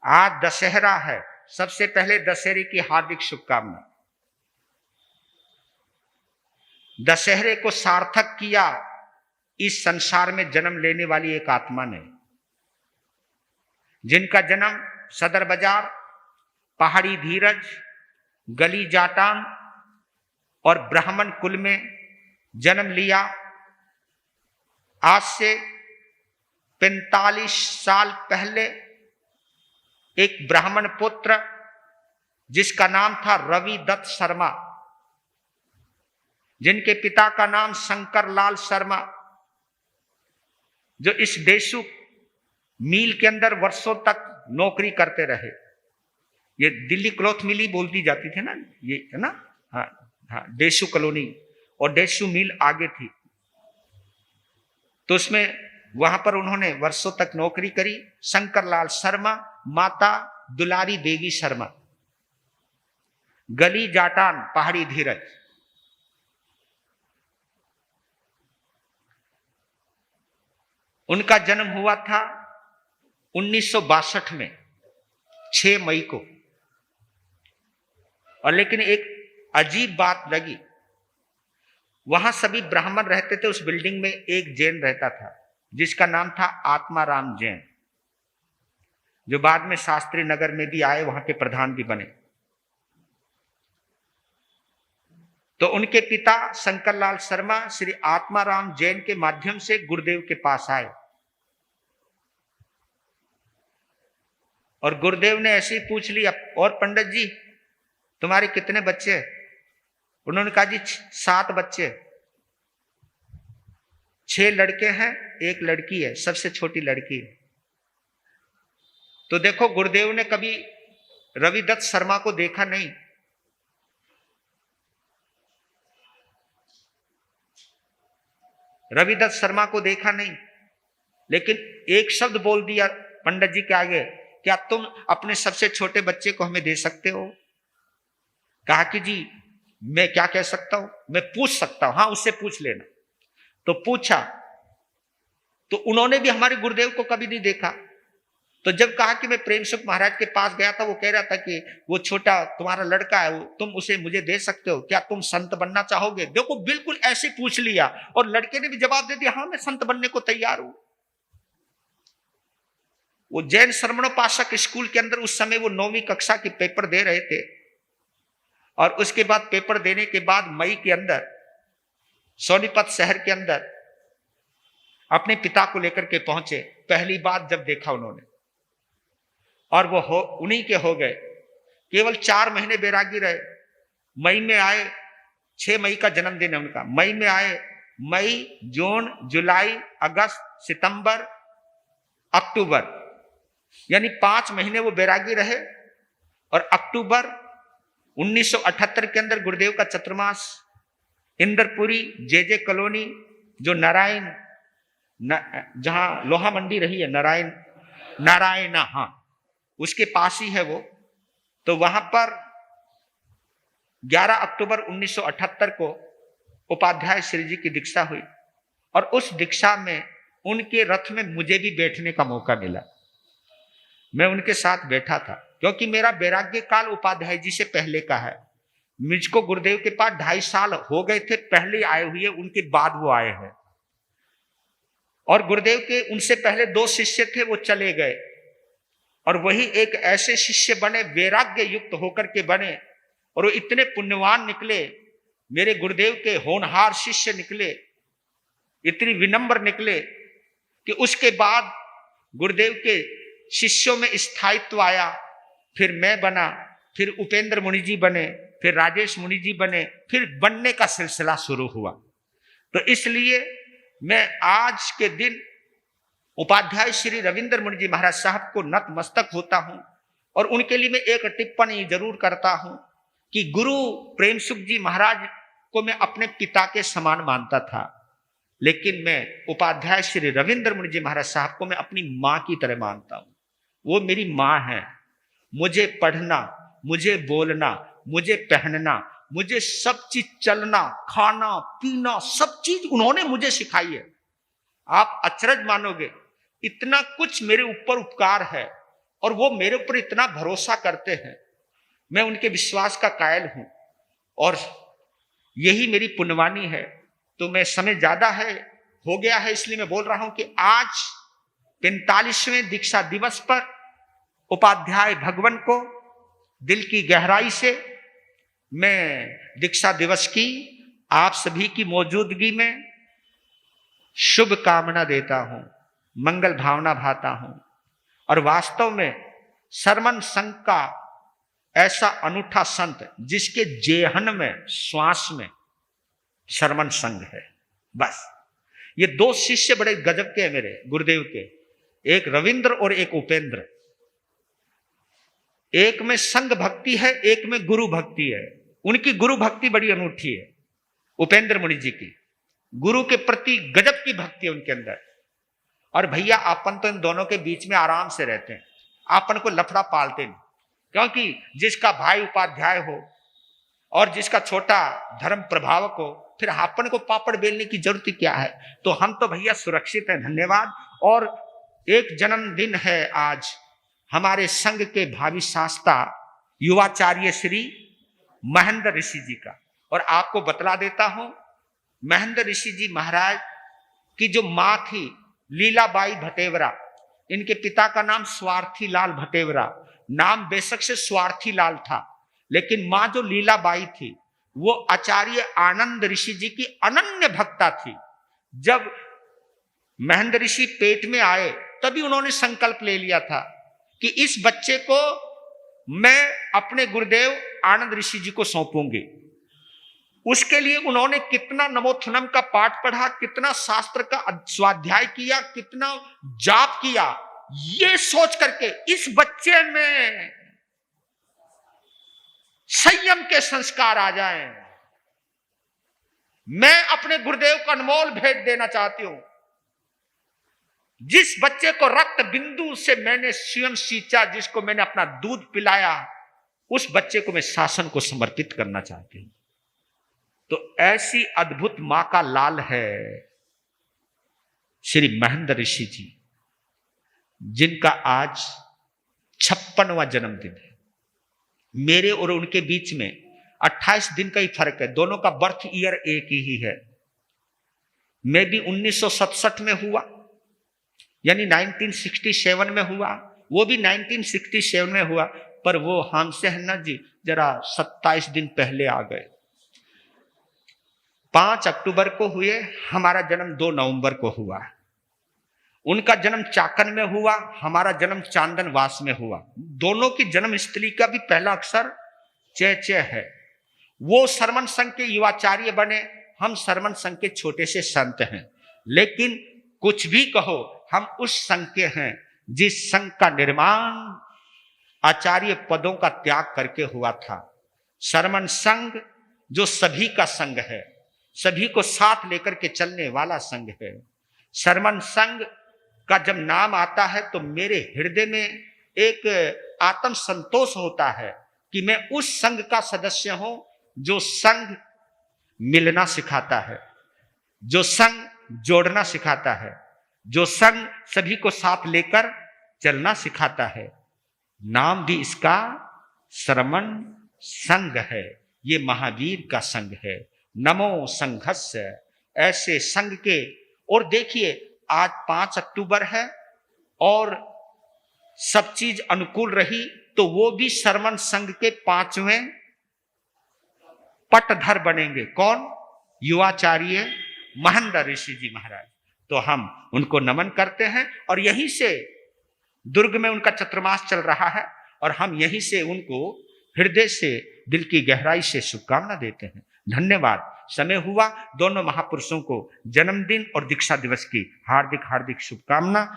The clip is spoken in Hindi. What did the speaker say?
आज दशहरा है, सबसे पहले दशहरे की हार्दिक शुभकामना। दशहरे को सार्थक किया इस संसार में जन्म लेने वाली एक आत्मा ने, जिनका जन्म सदर बाजार, पहाड़ी धीरज, गली जाटान और ब्राह्मण कुल में जन्म लिया। आज से 45 साल पहले एक ब्राह्मण पुत्र जिसका नाम था रवि दत्त शर्मा, जिनके पिता का नाम शंकर लाल शर्मा, जो इस देशु मिल के अंदर वर्षों तक नौकरी करते रहे। ये दिल्ली क्लॉथ मिल ही बोलती जाती थी ना, ये है ना, हाँ हाँ, देशु कॉलोनी और देशु मिल आगे थी। तो उसमें वहां पर उन्होंने वर्षों तक नौकरी करी। शंकर लाल शर्मा, माता दुलारी देवी शर्मा, गली जाटान, पहाड़ी धीरज। उनका जन्म हुआ था 1962 में 6 मई को। और लेकिन एक अजीब बात लगी, वहां सभी ब्राह्मण रहते थे, उस बिल्डिंग में एक जैन रहता था जिसका नाम था आत्माराम जैन, जो बाद में शास्त्री नगर में भी आए, वहां के प्रधान भी बने। तो उनके पिता शंकरलाल शर्मा श्री आत्माराम जैन के माध्यम से गुरुदेव के पास आए और गुरुदेव ने ऐसे ही पूछ लिया, और पंडित जी तुम्हारे कितने बच्चे? उन्होंने कहा जी 7 बच्चे, 6 लड़के हैं, 1 लड़की है, सबसे छोटी लड़की है। तो देखो, गुरुदेव ने कभी रविदत्त शर्मा को देखा नहीं। रविदत्त शर्मा को देखा नहीं, लेकिन एक शब्द बोल दिया पंडित जी के आगे, क्या तुम अपने सबसे छोटे बच्चे को हमें दे सकते हो? कहा कि जी मैं क्या कह सकता हूं, मैं पूछ सकता हूं। हाँ, उससे पूछ लेना। तो पूछा, तो उन्होंने भी हमारे गुरुदेव को कभी नहीं देखा। तो जब कहा कि मैं प्रेम सुख महाराज के पास गया था, वो कह रहा था कि वो छोटा तुम्हारा लड़का है, तुम उसे मुझे दे सकते हो, क्या तुम संत बनना चाहोगे? देखो, बिल्कुल ऐसे पूछ लिया और लड़के ने भी जवाब दे दिया, हाँ मैं संत बनने को तैयार हूं। वो जैन श्रमणोपासक स्कूल के अंदर उस समय वो 9वीं कक्षा के पेपर दे रहे थे, और उसके बाद पेपर देने के बाद मई के अंदर सोनीपत शहर के अंदर अपने पिता को लेकर के पहुंचे। पहली बात जब देखा उन्होंने, और वो उन्हीं के हो गए। केवल 4 महीने बैरागी रहे। मई में आए, 6 मई का जन्मदिन है उनका। मई में आए, मई, जून, जुलाई, अगस्त, सितंबर, अक्टूबर, यानी 5 महीने वो बैरागी रहे। और अक्टूबर 1978 के अंदर गुरुदेव का चतुर्मास इंद्रपुरी जे कॉलोनी, जो नारायण जहां लोहा मंडी रही है, नारायण, हाँ, उसके पास ही है वो। तो वहां पर 11 अक्टूबर 1978 को उपाध्याय श्री जी की दीक्षा हुई, और उस दीक्षा में उनके रथ में मुझे भी बैठने का मौका मिला। मैं उनके साथ बैठा था, क्योंकि मेरा वैराग्य काल उपाध्याय जी से पहले का है। मुझको गुरुदेव के पास 2.5 साल हो गए थे पहले आए हुए, उनके बाद वो आए हैं। और गुरुदेव के उनसे पहले 2 शिष्य थे, वो चले गए, और वही एक ऐसे शिष्य बने, वैराग्य युक्त होकर के बने, और वो इतने पुण्यवान निकले, मेरे गुरुदेव के होनहार शिष्य निकले, इतनी विनम्र निकले कि उसके बाद गुरुदेव के शिष्यों में स्थायित्व आया। फिर मैं बना, फिर उपेंद्र मुनि जी बने, फिर राजेश मुनि जी बने, फिर बनने का सिलसिला शुरू हुआ। तो इसलिए मैं आज के दिन उपाध्याय श्री रविंद्र मुनि जी महाराज साहब को नतमस्तक होता हूं, और उनके लिए मैं एक टिप्पणी जरूर करता हूं कि गुरु प्रेम सुख जी महाराज को मैं अपने पिता के समान मानता था, लेकिन मैं उपाध्याय श्री रविंद्र मुनि जी महाराज साहब को मैं अपनी मां की तरह मानता हूं। वो मेरी मां है। मुझे पढ़ना, मुझे बोलना, मुझे पहनना, मुझे सब चीज, चलना, खाना पीना, सब चीज उन्होंने मुझे सिखाई है। आप अचरज मानोगे, इतना कुछ मेरे ऊपर उपकार है। और वो मेरे ऊपर इतना भरोसा करते हैं, मैं उनके विश्वास का कायल हूं और यही मेरी पुण्यवानी है। तो मैं समय ज्यादा है हो गया है, इसलिए मैं बोल रहा हूं कि आज 45वें दीक्षा दिवस पर उपाध्याय भगवान को दिल की गहराई से मैं दीक्षा दिवस की आप सभी की मौजूदगी में शुभ कामना देता हूं, मंगल भावना भाता हूं। और वास्तव में सरमन संघ का ऐसा अनूठा संत जिसके जेहन में श्वास में सरमन संघ है। बस ये दो शिष्य बड़े गजब के हैं मेरे गुरुदेव के, एक रविंद्र और एक उपेंद्र। एक में संघ भक्ति है, एक में गुरु भक्ति है। उनकी गुरु भक्ति बड़ी अनूठी है, उपेंद्र मुनि जी की गुरु के प्रति गजब की भक्ति है उनके अंदर। और भैया अपन तो इन दोनों के बीच में आराम से रहते हैं, अपन को लफड़ा पालते नहीं, क्योंकि जिसका भाई उपाध्याय हो और जिसका छोटा धर्म प्रभावक हो, फिर अपन को पापड़ बेलने की जरूरत क्या है। तो हम तो भैया सुरक्षित हैं, धन्यवाद। और एक जन्मदिन है आज हमारे संघ के भावी शास्त्रा युवाचार्य श्री महेंद्र ऋषि जी का। और आपको बतला देता हूं, महेंद्र ऋषि जी महाराज की जो मां थी लीलाबाई भटेवरा, इनके पिता का नाम स्वार्थी लाल भटेवरा, नाम बेशक से स्वार्थी लाल था, लेकिन मां जो लीलाबाई थी वो आचार्य आनंद ऋषि जी की अनन्य भक्ता थी। जब महेंद्र ऋषि पेट में आए तभी उन्होंने संकल्प ले लिया था कि इस बच्चे को मैं अपने गुरुदेव आनंद ऋषि जी को सौंपूंगी। उसके लिए उन्होंने कितना नमोथनम का पाठ पढ़ा, कितना शास्त्र का स्वाध्याय किया, कितना जाप किया, ये सोच करके इस बच्चे में संयम के संस्कार आ जाएं। मैं अपने गुरुदेव को अनमोल भेंट देना चाहती हूं। जिस बच्चे को रक्त बिंदु से मैंने स्वयं सींचा, जिसको मैंने अपना दूध पिलाया, उस बच्चे को मैं शासन को समर्पित करना चाहती हूं। तो ऐसी अद्भुत मां का लाल है श्री महेंद्र ऋषि जी, जिनका आज 56वां जन्मदिन है। मेरे और उनके बीच में 28 दिन का ही फर्क है, दोनों का बर्थ ईयर एक ही है। मैं भी 1967 में हुआ, यानी 1967 में हुआ, वो भी 1967 में हुआ, पर वो हमसे है ना जी जरा 27 दिन पहले आ गए। 5 अक्टूबर को हुए, हमारा जन्म 2 नवंबर को हुआ। उनका जन्म चाकन में हुआ, हमारा जन्म चांदनवास में हुआ। दोनों की जन्म स्थली का भी पहला अक्षर च च है। वो सरमन संघ के युवाचार्य बने, हम सरमन संघ के छोटे से संत हैं। लेकिन कुछ भी कहो, हम उस संघ के हैं जिस संघ का निर्माण आचार्य पदों का त्याग करके हुआ था। सरमन संघ जो सभी का संघ है, सभी को साथ लेकर के चलने वाला संघ है। सरमन संघ का जब नाम आता है तो मेरे हृदय में एक आत्म संतोष होता है कि मैं उस संघ का सदस्य हूं जो संघ मिलना सिखाता है, जो संघ जोड़ना सिखाता है, जो संघ सभी को साथ लेकर चलना सिखाता है। नाम भी इसका सरमन संघ है, ये महावीर का संघ है। नमो संघस्य, ऐसे संघ के। और देखिए आज 5 अक्टूबर है और सब चीज अनुकूल रही तो वो भी सरमन संघ के 5वें पटधर बनेंगे। कौन? युवाचार्य महेंद्र ऋषि जी महाराज। तो हम उनको नमन करते हैं और यहीं से दुर्ग में उनका चतुर्मास चल रहा है और हम यहीं से उनको हृदय से दिल की गहराई से शुभकामना देते हैं। धन्यवाद। समय हुआ, दोनों महापुरुषों को जन्मदिन और दीक्षा दिवस की हार्दिक हार्दिक शुभकामना।